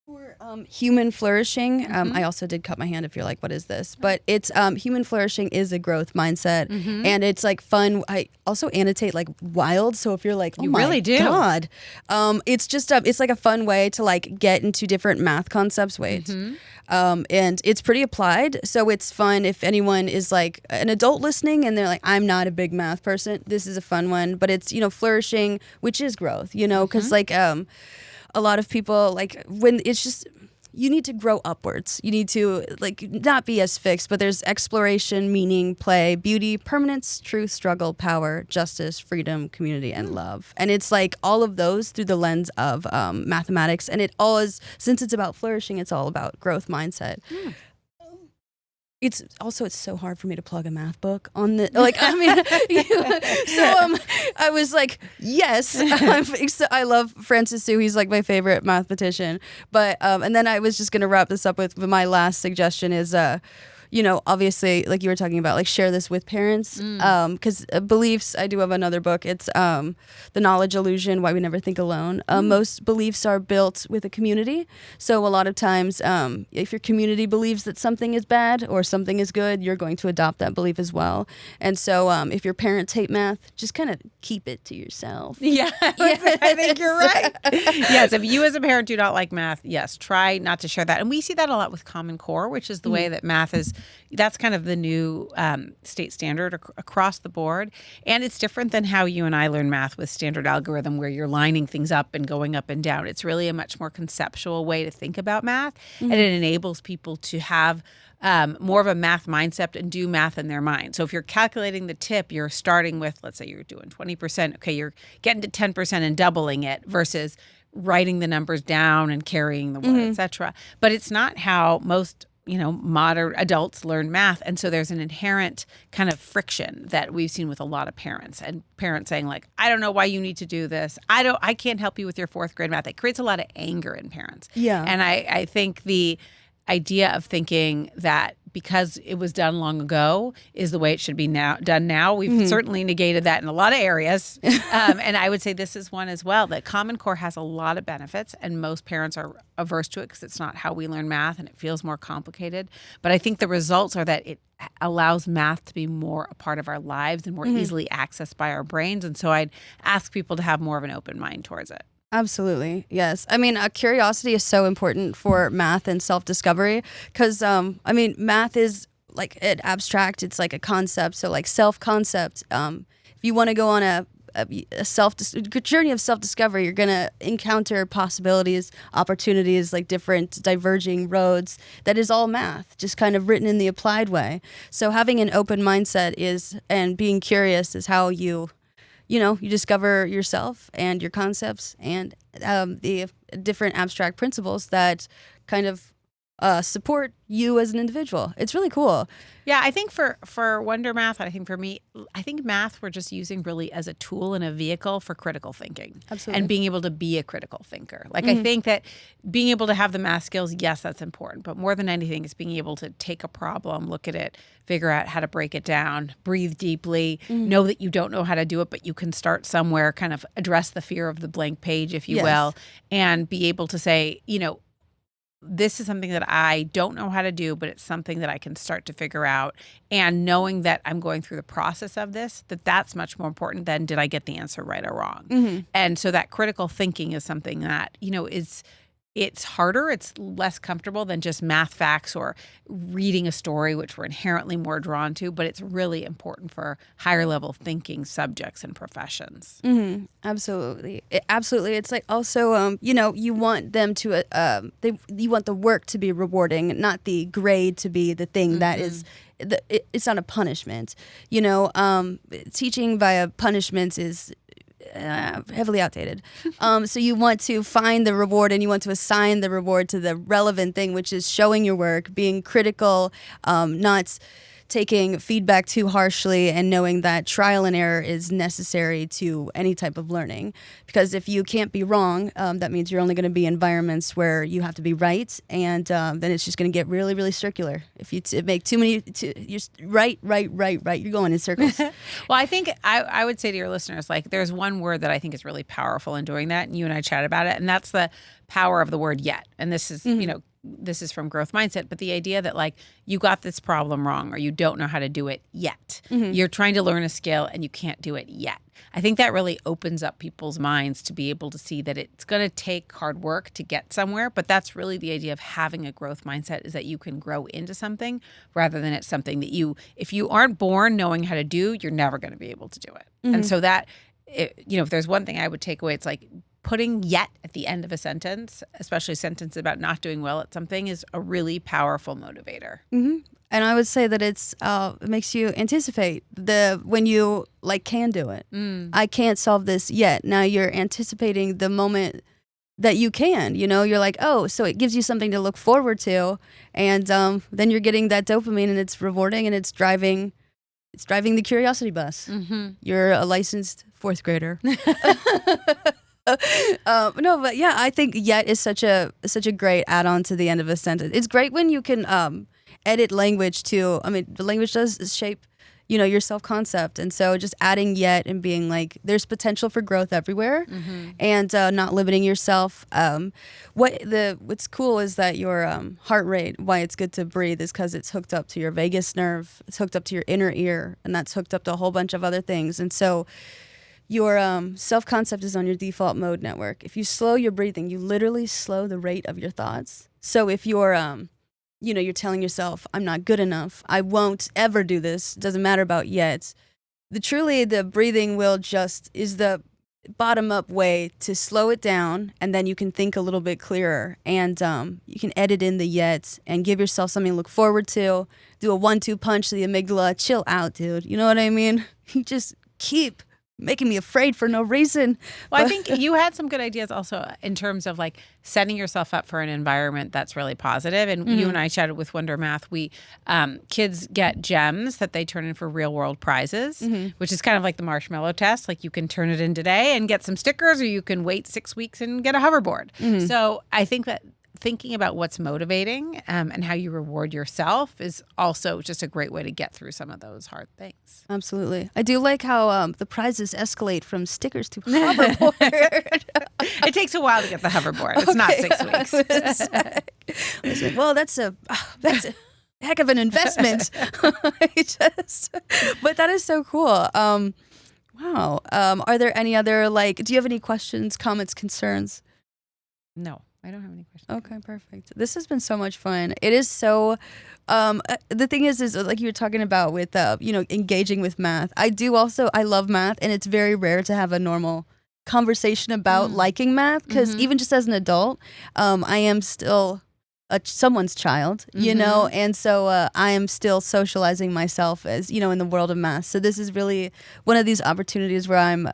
for Human Flourishing. I also did cut my hand if you're like, what is this? But it's Human Flourishing is a growth mindset, and it's like fun. I also annotate like wild, so if you're like, oh you my really do. God, it's just it's like a fun way to like get into different math concepts. And it's pretty applied, so it's fun if anyone is like an adult listening and they're like, I'm not a big math person. This is a fun one, but it's flourishing, which is growth. Because like a lot of people, like, when it's just, you need to grow upwards. You need to like not be as fixed, but there's exploration, meaning, play, beauty, permanence, truth, struggle, power, justice, freedom, community, and love. And it's like all of those through the lens of mathematics. And it all is, since it's about flourishing, it's all about growth mindset. It's so hard for me to plug a math book on the, like, I was like, yes, I love Francis Su. He's like my favorite mathematician. But, and then I was just going to wrap this up with my last suggestion is, obviously, like you were talking about, like, share this with parents. Because beliefs, I do have another book. It's The Knowledge Illusion, Why We Never Think Alone. Most beliefs are built with a community. So a lot of times, if your community believes that something is bad or something is good, you're going to adopt that belief as well. And so if your parents hate math, just kind of keep it to yourself. Yeah, I think you're right. Yes, if you as a parent do not like math, yes, try not to share that. And we see that a lot with Common Core, which is the way that math is. That's kind of the new state standard across the board. And it's different than how you and I learn math with standard algorithm, where you're lining things up and going up and down. It's really a much more conceptual way to think about math. And it enables people to have more of a math mindset and do math in their mind. So if you're calculating the tip, you're starting with, let's say you're doing 20%. Okay, you're getting to 10% and doubling it versus writing the numbers down and carrying the one, et cetera. But it's not how most modern adults learn math. And so there's an inherent kind of friction that we've seen with a lot of parents, and parents saying like, I don't know why you need to do this. I can't help you with your fourth grade math. It creates a lot of anger in parents. Yeah. And I think the idea of thinking that because it was done long ago is the way it should be done now. We've certainly negated that in a lot of areas. And I would say this is one as well, that Common Core has a lot of benefits, and most parents are averse to it because it's not how we learn math and it feels more complicated. But I think the results are that it allows math to be more a part of our lives and more easily accessed by our brains. And so I'd ask people to have more of an open mind towards it. Absolutely. Yes. I mean, curiosity is so important for math and self-discovery because, I mean, math is like an abstract. It's like a concept. So like self-concept. If you want to go on a journey of self-discovery, you're going to encounter possibilities, opportunities, like different diverging roads. That is all math, just kind of written in the applied way. So having an open mindset and being curious is how you discover yourself and your concepts and the different abstract principles that kind of support you as an individual. It's really cool. Yeah, I think for WonderMath, I think for me, I think math we're just using really as a tool and a vehicle for critical thinking. Absolutely. And being able to be a critical thinker. Like I think that being able to have the math skills, yes, that's important. But more than anything, is being able to take a problem, look at it, figure out how to break it down, breathe deeply, know that you don't know how to do it, but you can start somewhere, kind of address the fear of the blank page, if you will, and be able to say, this is something that I don't know how to do, but it's something that I can start to figure out. And knowing that I'm going through the process of this, that's much more important than did I get the answer right or wrong. And so that critical thinking is something that, it's harder, it's less comfortable than just math facts or reading a story, which we're inherently more drawn to, but it's really important for higher level thinking subjects and professions. Absolutely. Absolutely. It's like also, you want them to, you want the work to be rewarding, not the grade to be the thing that is, it's not a punishment. Teaching via punishments is heavily outdated. So you want to find the reward and you want to assign the reward to the relevant thing, which is showing your work, being critical, not taking feedback too harshly, and knowing that trial and error is necessary to any type of learning. Because if you can't be wrong, that means you're only going to be in environments where you have to be right, and then it's just going to get really, really circular. If you make too many, you're right, you're going in circles. Well, I think I would say to your listeners, like, there's one word that I think is really powerful in doing that, and you and I chat about it, and that's the power of the word yet. And this is, this is from growth mindset, but the idea that like you got this problem wrong or you don't know how to do it yet. You're trying to learn a skill and you can't do it yet. I think that really opens up people's minds to be able to see that it's going to take hard work to get somewhere, but that's really the idea of having a growth mindset, is that you can grow into something rather than it's something that if you aren't born knowing how to do, you're never going to be able to do it. And so that, if there's one thing I would take away, it's like putting yet at the end of a sentence, especially a sentence about not doing well at something, is a really powerful motivator. And I would say that it makes you anticipate when you can do it. I can't solve this yet. Now you're anticipating the moment that you can. You're like, oh, so it gives you something to look forward to, and then you're getting that dopamine, and it's rewarding, and it's driving the curiosity bus. You're a licensed fourth grader. No, but yeah, I think yet is such a great add-on to the end of a sentence. It's great when you can edit language too. I mean, the language does shape, your self-concept, and so just adding yet and being like, there's potential for growth everywhere, and not limiting yourself. What's cool is that your heart rate, why it's good to breathe, is because it's hooked up to your vagus nerve, it's hooked up to your inner ear, and that's hooked up to a whole bunch of other things, and so your self-concept is on your default mode network. If you slow your breathing, you literally slow the rate of your thoughts. So if you're, you're telling yourself, I'm not good enough, I won't ever do this, it doesn't matter about yet, the breathing is the bottom-up way to slow it down, and then you can think a little bit clearer, and you can edit in the yet and give yourself something to look forward to, do a 1-2 punch to the amygdala, chill out, dude. You know what I mean? You just keep making me afraid for no reason. Well, I think you had some good ideas also in terms of like setting yourself up for an environment that's really positive. And you and I chatted with WonderMath. Kids get gems that they turn in for real world prizes, which is kind of like the marshmallow test. Like you can turn it in today and get some stickers, or you can wait 6 weeks and get a hoverboard. So I think that thinking about what's motivating and how you reward yourself is also just a great way to get through some of those hard things. Absolutely. I do like how the prizes escalate from stickers to hoverboard. It takes a while to get the hoverboard. It's not 6 weeks. I was like, well, that's a heck of an investment. But that is so cool. Wow. Are there any other, do you have any questions, comments, concerns? No, I don't have any questions. Okay, perfect. This has been so much fun. It is so, the thing is like you were talking about with, engaging with math. I love math, and it's very rare to have a normal conversation about liking math, because even just as an adult, I am still someone's child, and so I am still socializing myself as, in the world of math. So this is really one of these opportunities where I'm,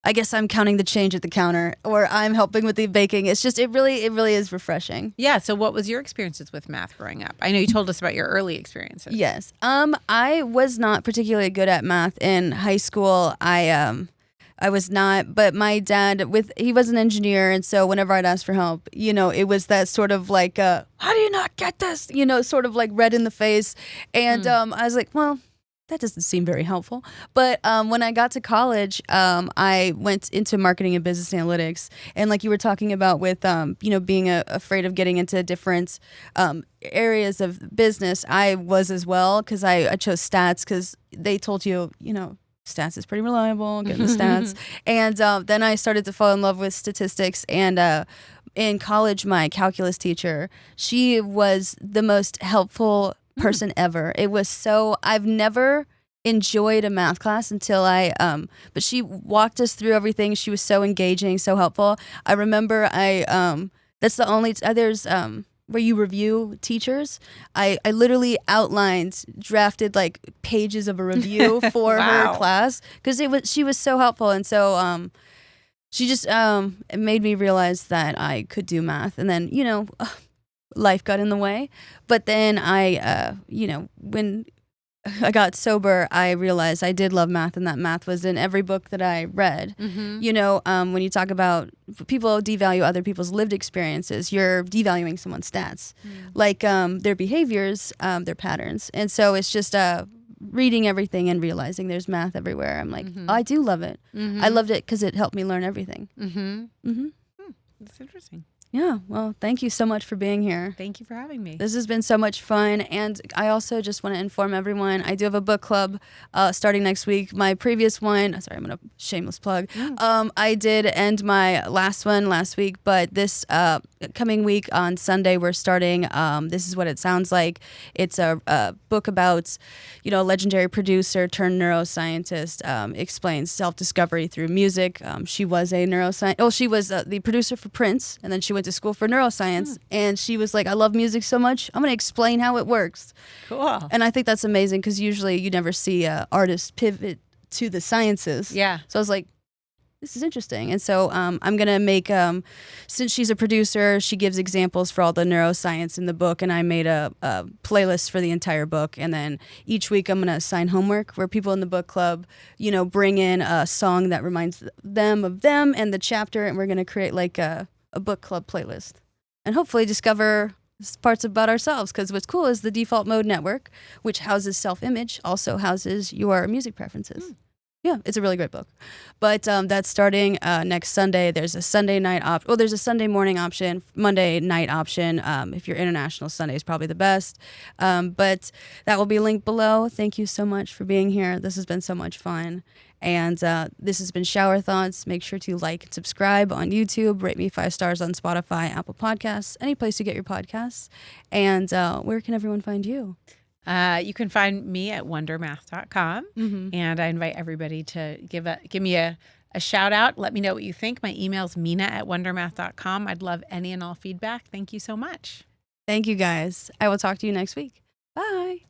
I guess I'm counting the change at the counter, or I'm helping with the baking. It's just, it really is refreshing. Yeah. So what was your experiences with math growing up? I know you told us about your early experiences. Yes. I was not particularly good at math in high school. I was not, but my dad, he was an engineer, and so whenever I'd ask for help, it was that sort of like, how do you not get this? Sort of like red in the face. And I was like, well, that doesn't seem very helpful. But when I got to college, I went into marketing and business analytics. And like you were talking about with, being afraid of getting into different areas of business, I was as well, because I chose stats, because they told you, stats is pretty reliable, get the stats. And then I started to fall in love with statistics. And in college, my calculus teacher, she was the most helpful person ever. It was I've never enjoyed a math class until but she walked us through everything. She was so engaging, so helpful. I remember that's the only, there's, where you review teachers. I literally drafted like pages of a review for her class, because she was so helpful. And so she just it made me realize that I could do math. And then life got in the way. But then when I got sober, I realized I did love math, and that math was in every book that I read. When you talk about people devalue other people's lived experiences, you're devaluing someone's stats, like their behaviors, their patterns. And so it's just reading everything and realizing there's math everywhere. I'm like, oh, I do love it. I loved it because it helped me learn everything. That's interesting. Yeah, well, thank you so much for being here. Thank you for having me. This has been so much fun, and I also just want to inform everyone, I do have a book club starting next week. My previous one, sorry, I'm going to shameless plug. I did end my last one last week, but this coming week on Sunday, we're starting This Is What It Sounds Like. It's a book about, a legendary producer turned neuroscientist, explains self-discovery through music. She was a neuroscientist. Oh, she was the producer for Prince, and then she went to school for neuroscience, and she was like, I love music so much, I'm going to explain how it works. Cool. And I think that's amazing, because usually you never see artists pivot to the sciences. Yeah. So I was like, this is interesting. And so I'm going to make, since she's a producer, she gives examples for all the neuroscience in the book, and I made a playlist for the entire book. And then each week I'm going to assign homework where people in the book club, bring in a song that reminds them of them and the chapter, and we're going to create like a book club playlist, and hopefully discover parts about ourselves, because what's cool is the Default Mode Network, which houses self-image, also houses your music preferences. Yeah, it's a really great book. But that's starting next Sunday. There's a Sunday night there's a Sunday morning option, Monday night option. If you're international, Sunday is probably the best. But that will be linked below. Thank you so much for being here. This has been so much fun. And this has been Schauer Thoughts. Make sure to like and subscribe on YouTube. Rate me 5 stars on Spotify, Apple Podcasts, any place you get your podcasts. And where can everyone find you? You can find me at WonderMath.com. And I invite everybody to give me a shout out. Let me know what you think. My email's Mina@WonderMath.com. I'd love any and all feedback. Thank you so much. Thank you, guys. I will talk to you next week. Bye.